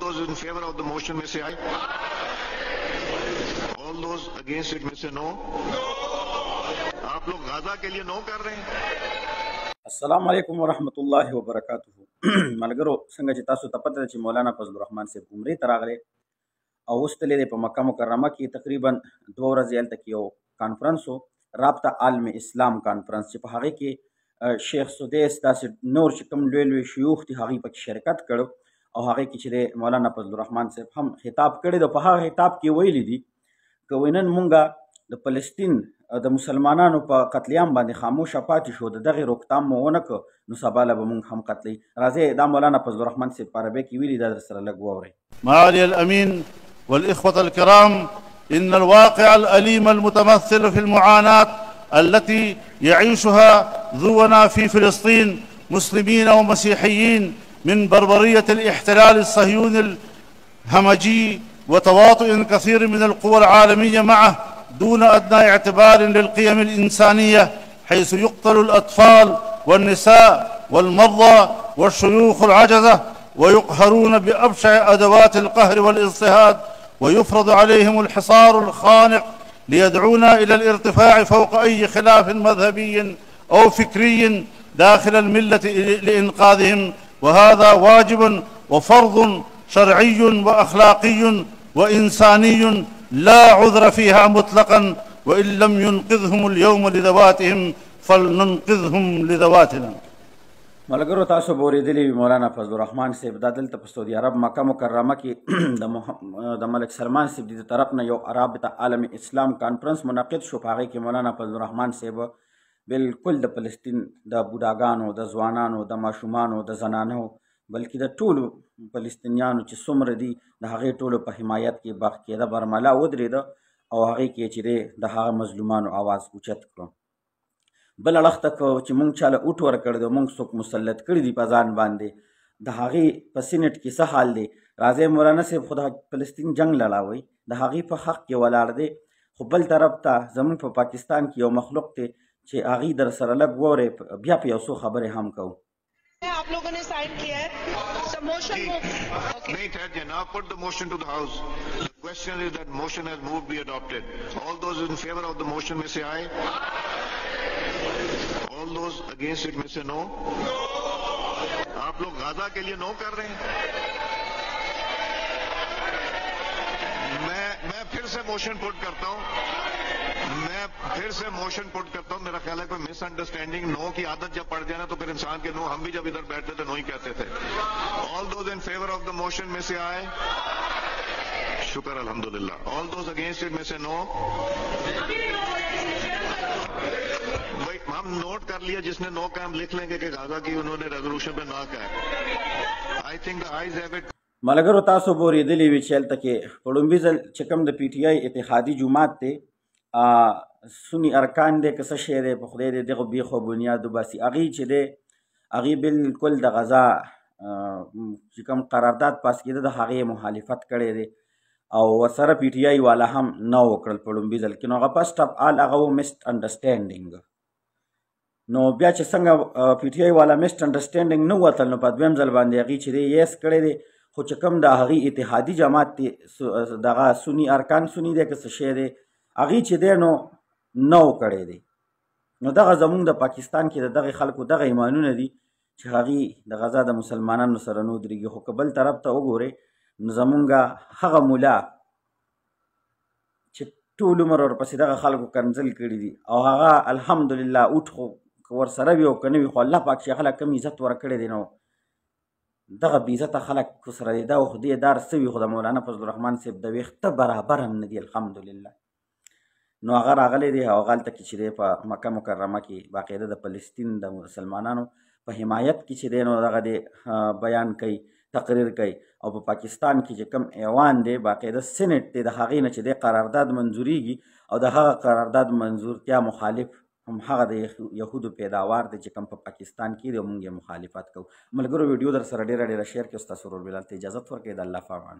those in favor of the motion may say aye. All those against it may say no. आप लोग गाजा के लिए नो कर रहे हैं. अस्सलाम वालेकुम वरहमतुल्लाहि वबरकातुहू. मलګرو څنګه چې تاسو ته پته ده چې مولانا فضل الرحمن صاحب عمرې ته راغلی او اوس تللی دی په مکه مکرمه کې تقریبا 2 ورځې هلته کې یو کانفرنس و، رابطه عالم اسلام کانفرنس، چې په هغې کې شیخ سدیس داسې نور چې کوم لوی لوی شیوخ دي هغوی پکې شرکت کړو او هغې کې چې دی مولانا فضل الرحمن صاحب هم خطاب کړی دی. په هغه خطاب کې ویلي دي که نن مونږه د فلسطین د مسلمانانو په قتلیام باندې خاموشه پاتې شو، د دغې روکتام مو ونه کړو، نو سبا له به مونږ هم قتلوي. راځئ دا مولانا فضل الرحمن صاحب په عربۍ کې ویلي، دا در سره لږ واورئ. معالي الأمين والإخوة الكرام، إن الواقع الأليم المتمثل في المعاناة التي يعيشها ذونا في فلسطين مسلمين ومسيحيين من بربرية الاحتلال الصهيوني الهمجي وتواطؤ كثير من القوى العالمية معه دون أدنى اعتبار للقيم الإنسانية، حيث يقتل الأطفال والنساء والمرضى والشيوخ العجزة ويقهرون بأبشع أدوات القهر والاضطهاد، ويفرض عليهم الحصار الخانق ليدعونا إلى الارتفاع فوق أي خلاف مذهبي أو فكري داخل الملة لإنقاذهم، وهذا واجب وفرض شرعي وأخلاقي وإنساني لا عذر فيها مطلقا، وإن لم ينقذهم اليوم لذواتهم فلننقذهم لذواتنا. ملګرو تاسو به اورېدلي وي مولانا فضل الرحمن صاحب دا دلته په سعودي عرب مکه مکرمه کې د ملک سلمان صاحب د طرف نه یو رابطه عالم اسلام کانفرنس منعقد شو. په هغې کې مولانا فضل الرحمن صاحب بالکل د فلسطین د بوډاګانو، د ځوانانو، د ماشومانو، د زنانو، بلکې د ټولو فلسطینیانو چې څومره دي د هغې ټولو په حمایت کې باقاعده برملا ودرېده او هغې کې چې دی د هغه مظلومانو آواز اوچت کړو. بل اړخ ته چې مونږ چاله اوټ ورکړی دی، مونږ څوک مسلط کړي دي په ځان باندې، د هغې په سینټ کې څه حال دی. راځئ مولانا صاحب خو د فلسطین جنګ لړاوئ، د هغې په حق کې ولاړ دی، خو بل طرف ته زمونږ په پاکستان کې یو مخلوق دی چې هغې در سره لږ واورئ، بیا په یو څو خبرې هم کوو. आप लोगों ने साइन किया है so motion नहीं ठहर now put the motion to the house. The question is that motion has moved be adopted. All those in favor of the motion may say aye. All those against it may say no. आप लोग गाजा के लिए नो कर रहे हैं. मैं फिर से मोशन पुट करता हूं. मेरा ख्याल है कोई मिसअंडरस्टैंडिंग, नो की आदत जब पड़ जाए ना तो फिर इंसान के नो, हम भी जब इधर बैठते थे नो ही कहते थे. All those in favour of the motion में से आए, शुक्र अल्हम्दुलिल्लाह. ऑल दोज अगेंस्ट इट में से नो. भाई हम नोट कर लिया, जिसने नो का हम लिख लेंगे कि गाजा की उन्होंने रेजोल्यूशन पे ना कहा. I think the ayes have it. ملګرو تاسو به اورېدلي وي چې هلته کې په لومبي ځل چې کوم د پي ټي آی اتحادي جومات دی، سني ارکان دی که څه شی دی، په خدای دې دغه بیخو بنیاد وباسي. هغې چې دی هغې بالکل د غزا چې کوم قرارداد پاس کېده د هغې مخالفت کړی دی او ورسره پي ټي آی والا هم نه وکړل په لومبي ځل کې. نو هغه فسټ اف آل هغه و مسټ انډرسټینډینګ. نو بیا چې څنګه پي ټي آی والا مسټ انډرسټینډینګ نه وتل، نو په دویم ځل باندې هغې چې دی یس کړی دی، خو چې کوم د هغې اتحادي جماعت دی دغه سني ارکان سني دی که څه شی دی هغې چې دی نو نه و کړی دی. نو دغه زمونږ د پاکستان کې د دغې خلکو دغه ایمانونه دي چې هغې د غزا د مسلمانانو سره نه ودرېږي. خو که بل طرف ته وګورئ نو زمونږ هغه مولا چې ټول عمر ورپسې دغه خلکو کنځل کړي دي او هغه الحمدلله اوټ خو که ورسره وي او که نه وي، خو الله پاک چې هغه کم عزت ورکړی دی، نو دغه بې عزته خلک سره دی دا خو دې دار څه وي، خو د مولانا فضل الرحمن صاحب د ویښته برابر هم نه دي الحمدلله. نو هغه راغلی دی او هغه هلته کې چې دی په مکه مکرمه کې باقاعده د فلسطین د مسلمانانو په حمایت کې چې دی نو دغه دی بیان کوي، تقریر کوي. او په پاکستان کې چې کوم ایوان دی باقاعده سینټ دی، د هغې نه چې دی قرارداد منظوریږي او د هغه قرارداد منظورتیا مخالف هم هغه د یهودو پیداوار دی چې کوم په پاکستان کې دی او موږ یې مخالفت کوو. ملګرو ویډیو در سره ډېره ډېره شیر کړئ. ستاسو ورور بلال ته اجازت ورکړئ. د الله په امان.